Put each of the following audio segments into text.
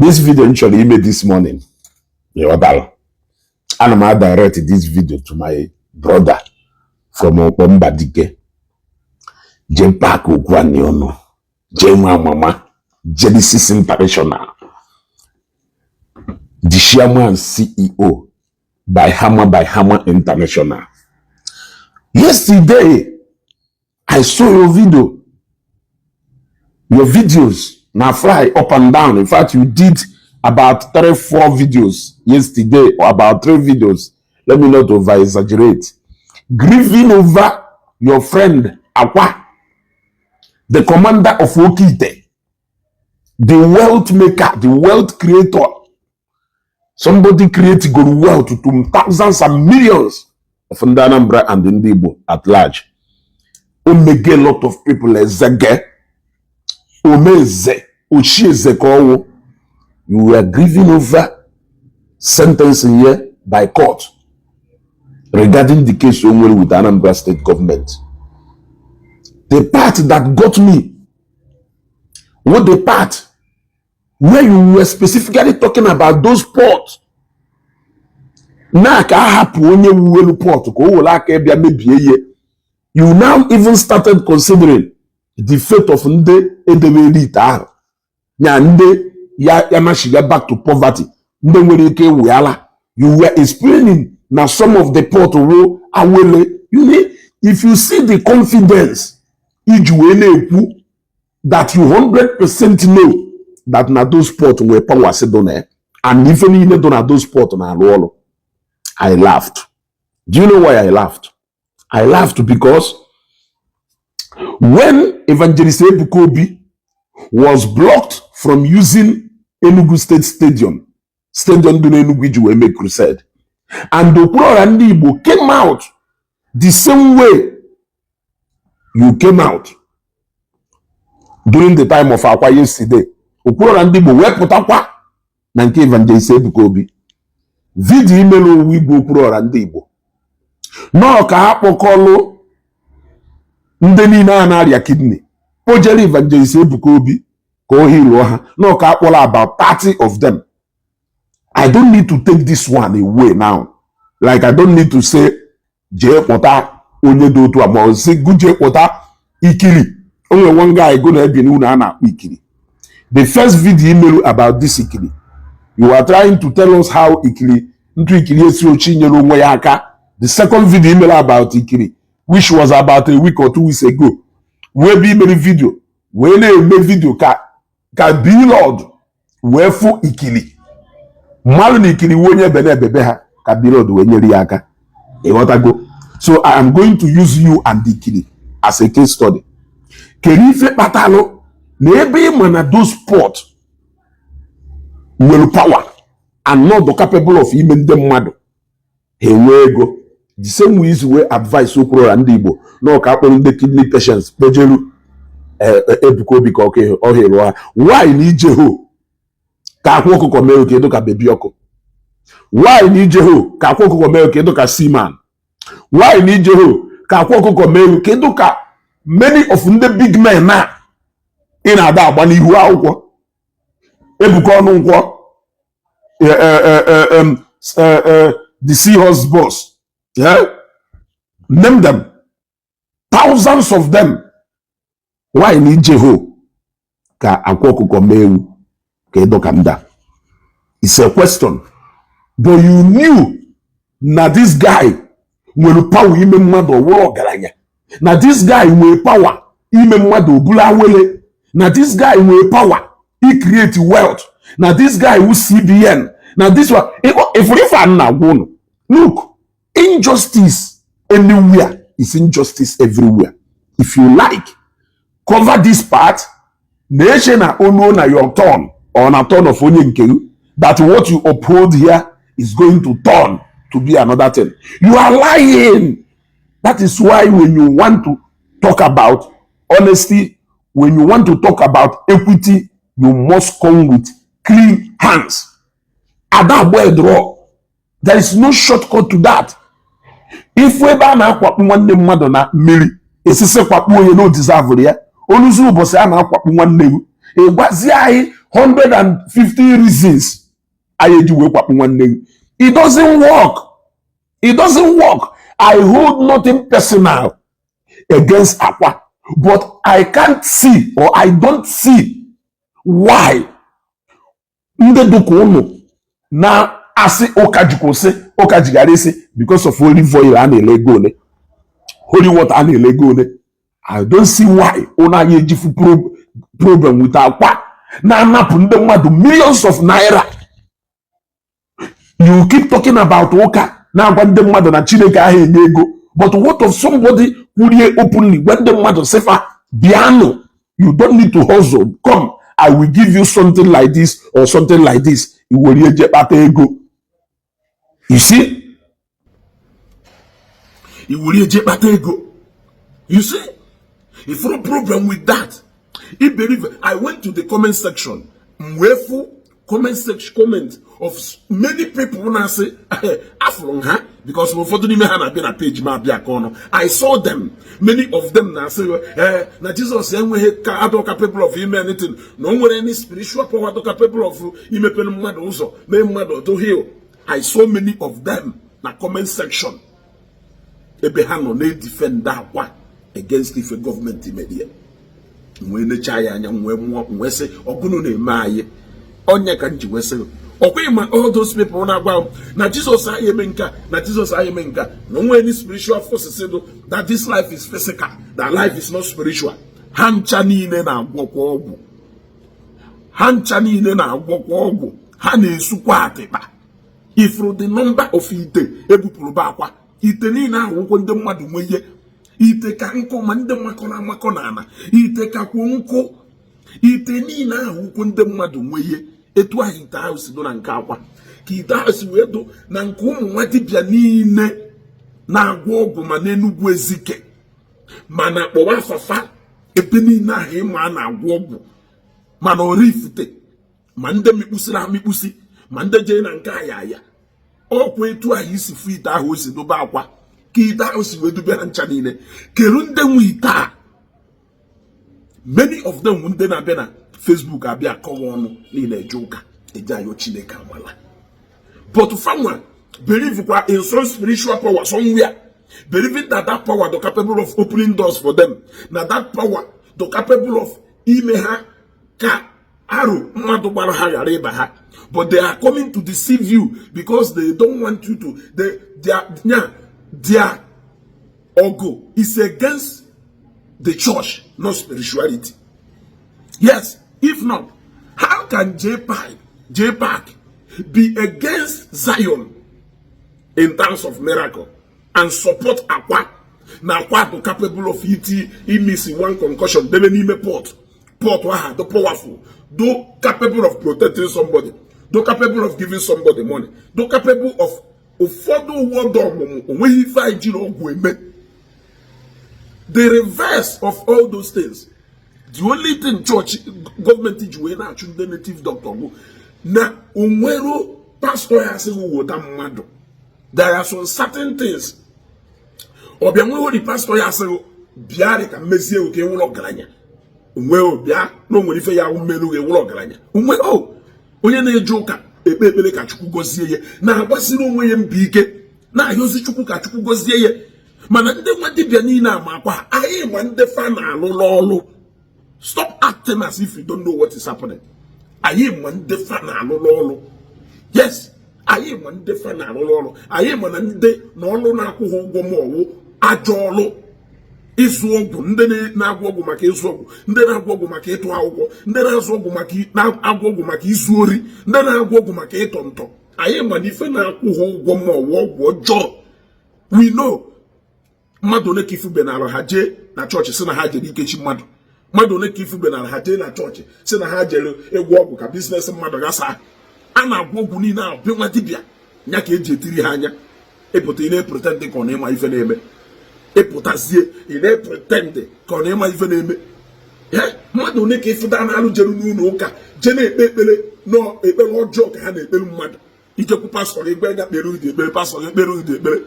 This video actually made this morning. And I'm direct this video to my brother from Ombadike. JPAC Okwuluora, Mama, Genesis International, the chairman CEO by Hammer International. Yesterday, I saw your video. Your videos now fly up and down. In fact, you did about 3-4 videos yesterday, or about 3 videos. Let me not over exaggerate. Grieving over your friend Akwa, the commander of Okite, the wealth maker, the wealth creator. Somebody created good wealth to thousands and millions of Anambra and Ndibo at large. Make a lot of people ezege, omeze, ochieze. You were grieving over sentencing here by court regarding the case with Anambra state government. The part that got me was the part where you were specifically talking about those ports. You now even started considering the fate of Nde Edemeli. Nde Yamashiga back to poverty. You were explaining now some of the port you need, if you see the confidence that you 100% know that na those ports were power sedone, and even in those ports na rolo. I laughed. Do you know why I laughed? I laughed because when Evangelist Ebuka Obi was blocked from using Enugu State Stadium do Enugu will make crusade, and Okwuluora and Igbo came out the same way you came out during the time of Akwa yesterday. Okwuluora and Igbo were put Akwa na nke Evangelist Ebuka Obi. Video email Igbo Okwuluora and Igbo. No ka akpọkọlụ ndị niile a na-arịa kidney. Pojeli Evangelist Ebuka Obi ka o heal ha. No ka akpọla about 30 of them. I don't need to take this one away now. Like I don't need to say je kpọta onye do otu ama say guje kpọta ikiri. Only one guy gonna be nu na na ikiri. The first video email about this ikiri. You are trying to tell us how ikiri ntu ikiri esi ochinyelu onwe ya aka. The second video email about ikiri, which was about a week or 2 weeks ago, we be made video, we made video ka be Lord, we fu ikiri. Malu ni ikiri wonye bene bebe ha ka be Lord wenye riaka. E what I go. So I am going to use you and ikiri as a case study. Kerife patalo maybe mana those sport will power and not the capable of even them mad. Here we go. The same way we advise Okwuluora and Igbo. No capable the kidney patients. Pejelu Ebuka Obi ka oheroa. Why ni Jeho? Ka Akwa Okuko mere ke do ka baby oko. Why ni Jeho? Ka Akwa Okuko mere ke do ka seaman. Why ni Jeho? Ka Akwa Okuko mere ke do ka many of the big men na in ada agba n'ihu akwụkwọ. Ebuka ọnụ nkwọ. The seahorse boss. Yeah, name them. Thousands of them. Why need Jeho? Ka Akwa Okuko mewu ke dokamda. It's a question. But you knew na this guy will power ime mmadu oworo garanya. Na this guy will power ime mmadu obula wele. Na this guy will power he create wealth. Na this guy who CBN. Now this one, if we find now, look, injustice anywhere is injustice everywhere. If you like, cover this part, nation na ono na your turn or na turn of onyenkeru, that what you uphold here is going to turn to be another thing. You are lying. That is why when you want to talk about honesty, when you want to talk about equity, you must come with clean hands. There is no shortcut to that. If we ban akwapu nwanne mmadu na mmiri, esise kwapu onye no deserve ya. Oluzu ubosi a na akwapu nwanne wu. Egwazi ayi 150 reasons ayeji we kwapu nwanne. It doesn't work. It doesn't work. I hold nothing personal against Akwa, but I can't see, or I don't see why nde dukono na asi okajikose okajigarese because of holy oil and elegone, holy water and elegone. I don't see why ona yejifu problem with Akwa na napu nde mmadụ millions of naira. You keep talking about Oka na agwa nde mmadụ na Chineke ahụ enye ego, but what of somebody who openly when the mmadụ sefa biano, you don't need to hustle, come, I will give you something like this or something like this. You see? You see? If no problem with that, if believe, I went to the comment section, comment of many people when I say because I saw them, many of them now say na Jesus capable of him anything, no more any spiritual power capable of to heal. I saw many of them na comment section. Ebehano ne defend that one against the government immediate. When the chaya when say ogunu ne maye onya kanji wese. Okay, all those people now now Jesus ayemenka, na Jesus ayemenka. No more any spiritual forces say that this life is physical, that life is not spiritual. Hanchani ne na agwokwo ogwu. Hanchani ne na agwokwo ogwu. Ha na esukwa atipa. If the number of ite ebupuru ba akwa, ite ni na agwokwo nde mmadu nweye. Ite ka nko ma nde makọ na ana. Ite ka kwo nko. Ite ni na agwokwo nde mmadu nweye. Etu ahụ ite ahụ si do na nke akwa ka ite ahụ si wee do na nke ụmụ nwa dibịa niile na-agwọ ọgwụ ma n'Enugwu Ezike ma na akpọwa afafa ebe niile ahụ ịma a na-agwọ ọgwụ ma na Oraifite ma ndị mikpusiri amikpusi ma ndị jee na nke aya ọkwa etu ahụ isi fụ ite ahụ o si dobe akwa ka ite ahụ si wee dobe ha ncha niile keru ndị nwe ite a many of them ndị na-abịa na Facebook abia akọwa ọnụ niile joka ejayo Chineke amala. But someone believe in some spiritual power somewhere, believing that that power is capable of opening doors for them. Now that power is capable of imeha ka aru mmadu gbara ha yara ịba ha. But they are coming to deceive you because they don't want you to. Their ogo is against the church, not spirituality. Yes. If not, how can JPAC be against Zion in terms of miracle and support Akwa? Now Akwa capable of missing one concussion, port waha, the powerful, though capable of protecting somebody, though capable of giving somebody money, though capable of the reverse of all those things. The only thing church government is na achụ ndị native doctor bụ na onwero pastor ya sị wota mmadụ. There are some certain things. Ọbịa nwewo the pastor ya sị bịa ka mezie oke nwụrụ ọgaranya. Onwero bịa na onwere ife ya umeru nwụrụ ọgaranya. Onwero onye na-eje ụka ekpe ekpere ka Chukwu gozie ya na agbasiri onwe ya mba ike na ayọzi Chukwu ka Chukwu gozie ya. Mana ndị nwa dibịa niile ama akwa anyị ma ndị fa na-alụlụ ọlụ. Stop acting as if you don't know what is happening. I am one different. Yes, I am one different. I am one day no na kuho more ajolo izuogu ndene na agwogu maka izuogu ndene agwogu maka itu akwụkwọ ndene azwogu maka na agwogu maka izuori ndene agwogu maka itonto. I am one ife na kuho more ọjọọ. We know mmadụ ne kifu benara haje na church sị na ha jere ikechi mmadụ. Mmadụ ne kifu benara haje na church sị na ha jere egwu ọgwụ ka business mmadụ gasa. A na-agwọ ọgwụ niile ahụ be nwa dibịa nya ka eji etiri ha anya. Ịpụta ị na-pretend ka ọ na-ịma ife na-eme. Ịpụtazie ị na-pretend ka ọ na-ịma ife na-eme. Mmadụ ne ka ifu da na-alụ jeru n'ụlọ ụka je na-ekpe ekpere nọ ekpere ọjọọ ka ha na-ekpere mmadụ. Ijekwu pastọ gị gbe nya kpere ụdị ekpere pastọ gị kpere ụdị ekpere.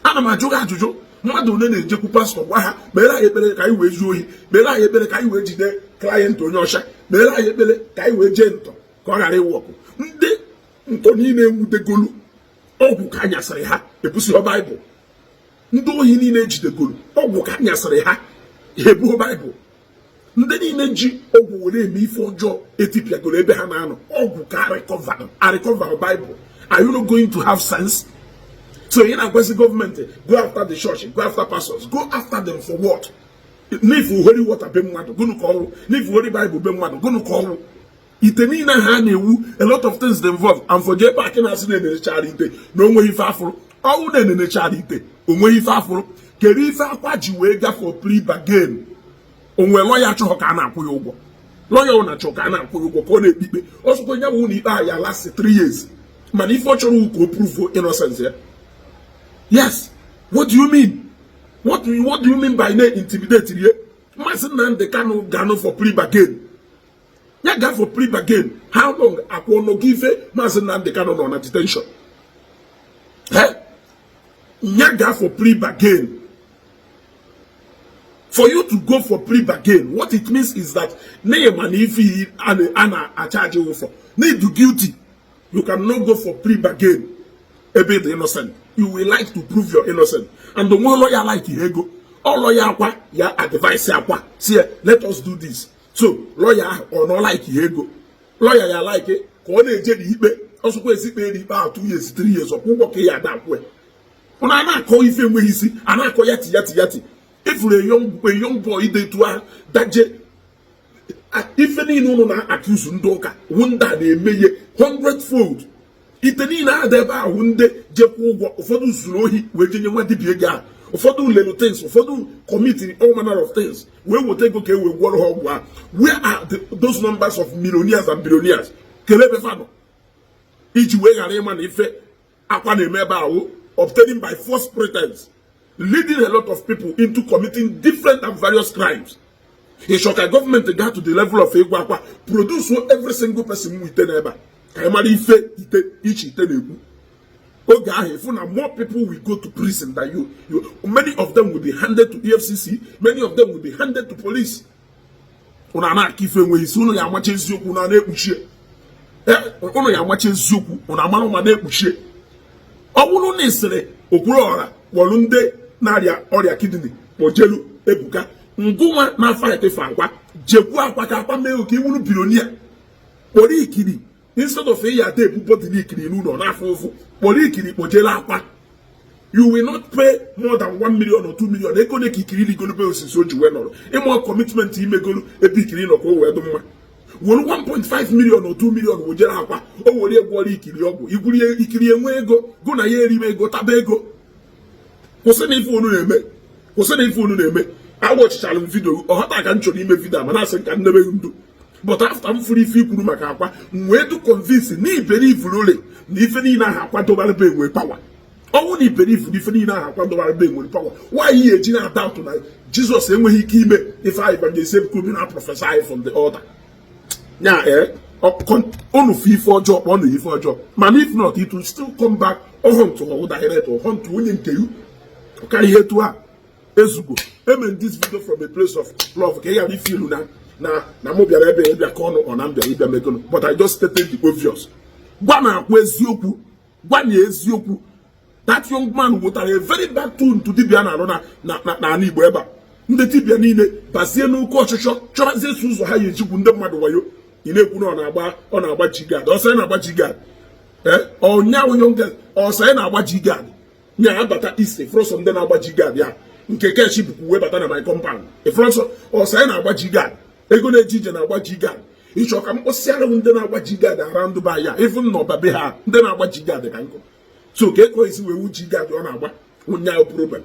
Ana m ajụ gị ajụjụ mmadụ one na-ejekwu pastọ gwa ha mere anyị ekpere ka anyị wee zuo ohi mere anyị ekpere ka anyị wee jide client onye ọcha mere anyị ekpere ka anyị wee jee ntọ ka ọ ghara ịwọpụ ndị ntọ niile enwudegolu ọgwụ ka anyasịrị ha ebusighị baịbụl ndị ohi niile ejidegolu ọgwụ ka anyasịrị ha ebuo baịbụl ndị niile ji ọgwụ were eme ife ọjọọ etipịagoro ebe ha na-anọ ọgwụ ka arịkọva baịbụl. Are you not going to have sense? So in Agwesi government, go after the church, go after pastors, go after them for what? If you holy water be mwado, go no call. If you holy Bible be mwado, go no call. Itemina hanewu, a lot of things involved. And for JPAC in the charity, no way fafro. All then in the charity, way fafro. Kerifa kwajiwega for plea bargain. Onwe lawyer choka na akwuyogo. Lawyer na choka na akwuyogo kone bibe. Also kwenya wuni ba ya last 3 years. Man, if what you could prove for innocence here? Yes. What do you mean? What do you mean by intimidating here? Masin they cannot gano for plea bargain. Ya ga for plea bargain. How long? Akwa no give Masin they cannot on detention. Eh? Ya ga for plea bargain. For you to go for plea bargain, what it means is that name and if he and a charge you for need you guilty. You cannot go for plea bargain. Ebe the innocent. You will like to prove you're innocent. And the one lawyer like you go. All lawyer akwa, ya advice akwa. See, let us do this. So lawyer or not like you go. Lawyer ya like it. Kone je di ibe. Also kwe si pe di ba 2 years, 3 years. Or kubo ke ya da kwe. Una na ko ife mwe hisi. Ana ko yati. If a young boy they to that je. If any no na accuse ndoka wunda na emeye 100-fold iteni na adeba wunde jekwu ụgwọ ụfọdụ zuru ohi wee jenye nwa dibia ga ụfọdụ lelu things ụfọdụ commit all manner of things wee wote ego ka e wee gwọrọ ha ọgwụ a. Where are those numbers of millionaires and billionaires kelebe fano iji wee ghara ịma na ife akwa na-eme ebe ahụ obtaining by false pretense leading a lot of people into committing different and various crimes. A shocker government got to the level of Egwakwa, produce every single person with a neighbor. More people will go to prison than you. Many of them will be handed to EFCC, many of them will be handed to police. Unana kifenwe isuno ya mache zioku na na-ekpuchie. Ono ya mache zioku una manu ma na-ekpuchie. Obulu nisere Okwuluora wolunde na ọrịa kidney Ojelu Ebuka nguma na fight fangwa jekwu akwa ka akwa mee oke iwuru billionaire pori ikiri instead of ya dey body ni ikiri n'ụlọ na afụfụ pori ikiri kpojela akwa. You will not pay more than 1 million or 2 million. Ego ne kikiri ligolo be osisi oju we nọrọ imo commitment imegolu ebe ikiri nọ ko we do mma wolu 1.5 million or 2 million wojela akwa o wori egwori ikiri ọgwụ igwuri ikiri enwe ego go na ya eribe ego taba ego kwụsị na ife unu na-eme. I watched a video or I can show him a video, and I said, can never do. But after I'm free, Makapa, where to convince me, believe really, even in a Aquato with power. Only believe if in a Aquato with power. Why here, Gina doubt tonight? Jesus, and when he came, if I Evangelism could not prophesy from the altar. Now, on fee for job, only for job. Man, if not, it will still come back or hunt to hold a head or hunt to win to you. Okay, here to her. Ezugo. I made this video from a place of love. Okay, I feel na mobia ebe kono onambia ibe megono. But I just stated the obvious. Gwana kwezioku, gwanye ezioku. That young man would have a very bad tune to dibia na ani eba. Nde tibia niile basie no ko chocho choraze suzo ha yejigu nde mmadu wayo. Inekwu na ona agba jigad. O say na agba jigad. Onya young girl, o say na agba jigad. Nya abata ise from some na agba jigad ya. Nkeke shi buku we bata na my compound. Ifronso o say na agba jigad. Ego na ejije na agba jigad. Icho ka mkposiara nde na agba jigad around by ya. Even no babe ha nde na agba jigad ka nko. So keko isi we wu jigad ọ na-agba unya problem.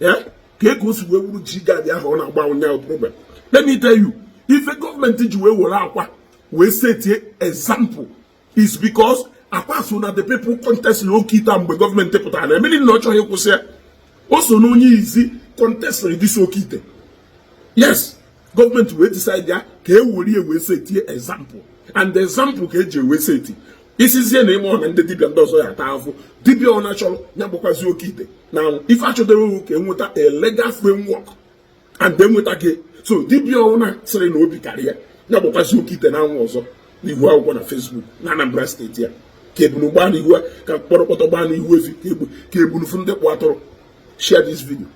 Yeah? Keko si we wu jigad ya ọ na-agba unya problem. Let me tell you, if a government ji we were akwa, we set example is because akwa so na the people contest no kita mgbe government pụtara na emeli no cho kwụsị. Also no onye izi contest this okite. Yes, government will decide ya ka e wori we set example. And the example ka eji we set. Isizie na ime ọ na ndị dibia ndị ọzọ ya taa afụ dibia ọ na chọrọ ya bụkwazi okite. Now if I chodere ka enweta a legal framework and then with again. So dibia ona sere na obi karịa ya bụkwasị okite na anwụ ọzọ n'ihu akwụkwọ na Facebook na Anambra steeti ya ka ebunu gbaa n'ihu ka kpọrọkpọtọ gbaa n'ihu efi ka ebunu fu ndị kpụ atụrụ. Share this video.